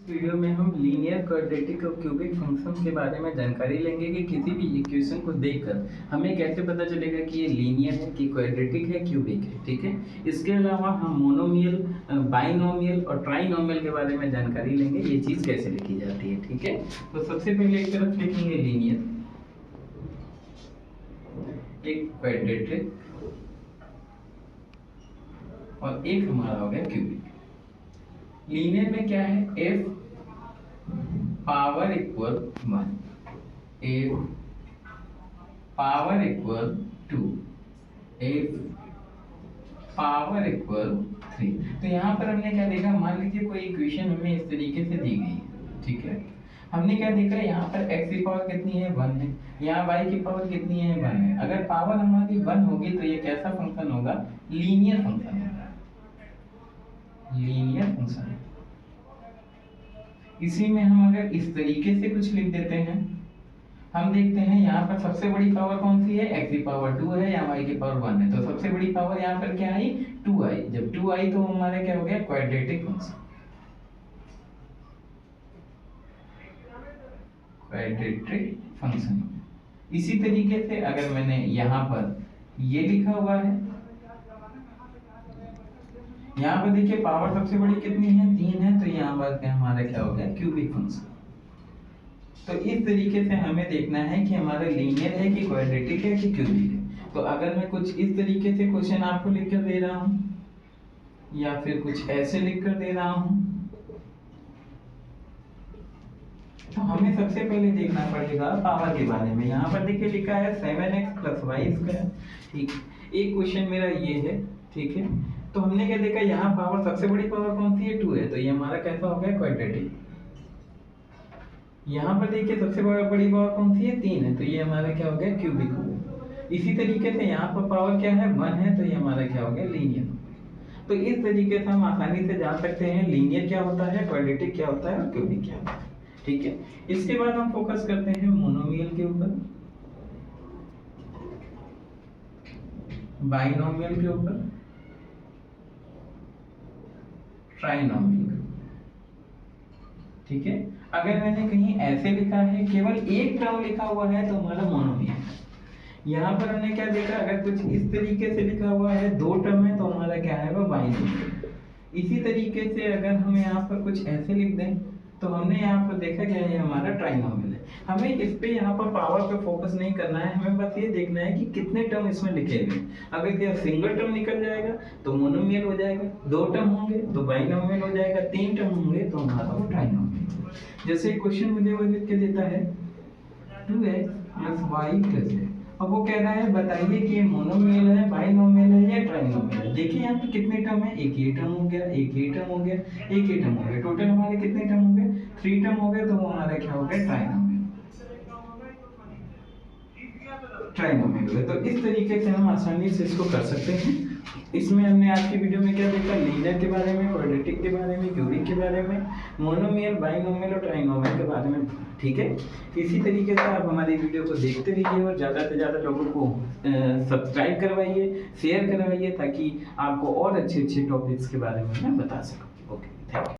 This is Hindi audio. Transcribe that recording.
वीडियो में हम लीनियर क्वाड्रेटिक और क्यूबिक फंक्शन के बारे में जानकारी लेंगे कि किसी भी इक्वेशन को देखकर हमें कैसे पता चलेगा कि ये लीनियर है, कि क्वाड्रेटिक है, क्यूबिक है। ठीक है, इसके अलावा हम मोनोमियल, बाइनोमियल और ट्राइनोमियल के बारे में जानकारी लेंगे, ये चीज़ कैसे लिखी जाती है। ठीक है, तो सबसे पहले एक तरफ लिखेंगे लीनियर, एक क्वाड्रेटिक और एक हमारा हो गया क्यूबिक। लीनियर में क्या है, f power equal 1, f power equal 2, f power equal 3। तो यहाँ पर हमने क्या देखा, मान लीजिए कोई इक्वेशन हमें इस तरीके से दी गई है। ठीक है, हमने क्या देखा, यहाँ पर x की पावर कितनी है, 1 है, यहाँ y की पावर कितनी है, 1 है। अगर पावर हमारी 1 होगी तो ये कैसा फंक्शन होगा, लीनियर फंक्शन होगा, लीनियर फंक्शन। इसी में हम अगर इस तरीके से कुछ लिख देते हैं, हम देखते हैं यहाँ पर सबसे बड़ी पावर कौन सी है, x की पावर 2 है या y की पावर 1 है। तो सबसे बड़ी पावर यहाँ पर क्या आई, 2 आई। जब 2 आई तो हमारा क्या हो गया, क्वाड्रेटिक फंक्शन, क्वाड्रेटिक फंक्शन। इसी तरीके से अगर मैंने यहाँ पर ये लिखा हुआ है, यहाँ पर देखिए पावर सबसे बड़ी कितनी है, 3 है, तो यहाँ पर हमारा क्या हो गया, क्यूबिक फंक्शन। तो इस तरीके से हमें देखना है कि हमारा लीनियर है कि क्वाड्रेटिक है कि क्यूबिक है। तो अगर मैं कुछ इस तरीके से क्वेश्चन आपको लिख कर दे रहा हूँ या फिर कुछ ऐसे लिख कर दे रहा हूँ, तो हमें सबसे पहले देखना पड़ेगा पावर के बारे में। यहाँ पर देखिए लिखा है 7x + y²। ठीक, एक क्वेश्चन मेरा ये है। ठीक है, तो हमने क्या देखा, यहाँ पावर सबसे बड़ी पावर कौन सी है, 2 है, तो ये हमारा कैसा हो गया, क्वाड्रेटिक। यहाँ पर देखिए सबसे बड़ी पावर कौन सी है, 3 है, तो ये हमारा क्या हो गया, क्यूबिक हो गया। इसी तरीके से यहाँ पर पावर क्या है, 1 है, तो ये हमारा क्या हो गया, लीनियर। तो इस तरीके से हम आसानी से जान सकते हैं लीनियर क्या होता है, क्वाड्रेटिक क्या होता है और क्यूबिक क्या होता है। ठीक है, इसके बाद हम फोकस करते हैं मोनोमियल के ऊपर, बाइनोमियल के ऊपर, ट्राइनोमियल। ठीक है, अगर मैंने कहीं ऐसे लिखा है, केवल एक टर्म लिखा हुआ है, तो हमारा मोनोमियल। यहाँ पर हमने क्या देखा, अगर कुछ इस तरीके से लिखा हुआ है, 2 टर्म है, तो हमारा क्या है, वो बाइनोमियल। इसी तरीके से अगर हम यहाँ पर कुछ ऐसे लिख दें, तो हमने यहाँ पर देखा क्या है, हमारा ट्राइनोमियल है। हमें इस पे यहाँ पर पावर पे फोकस नहीं करना है, हमें बस ये देखना है कि कितने टर्म इसमें लिखे हुए। अगर क्या सिंगल टर्म निकल जाएगा तो मोनोमियल हो जाएगा, 2 टर्म होंगे तो बाइनोमियल हो जाएगा, 3 टर्म होंगे तो हमारा वो ट्राइनोमियल। जैसे क्वेश्चन मुझे वो लिख के देता है 2x + y + z। अब वो कह रहा है बताइए कि ये मोनोमियल है, बाइनोमियल है या ट्राइनोमियल है। देखिए यहाँ पे कितने टर्म है, एक ये टर्म हो गया, एक ये टर्म हो गया, एक ये टर्म हो गया, टोटल हमारे कितने टर्म हो गए, 3 टर्म हो गए, तो वो हमारा क्या हो गया, ट्राइनोमियल, ट्राइनोमियल है। तो इस तरीके से हम आसानी से इसको कर सकते हैं। इसमें हमने आज की वीडियो में क्या देखा, लीनियर के बारे में, क्वाड्रेटिक के बारे में, क्यूबिक के बारे में, मोनोमियल, बाइनोमियल और ट्राइनोमियल के बारे में। ठीक है, इसी तरीके से आप हमारी वीडियो को देखते रहिए और ज़्यादा से ज़्यादा लोगों को सब्सक्राइब करवाइए, शेयर करवाइए, ताकि आपको और अच्छे अच्छे टॉपिक्स के बारे में मैं बता सकूँ। Okay, thank you.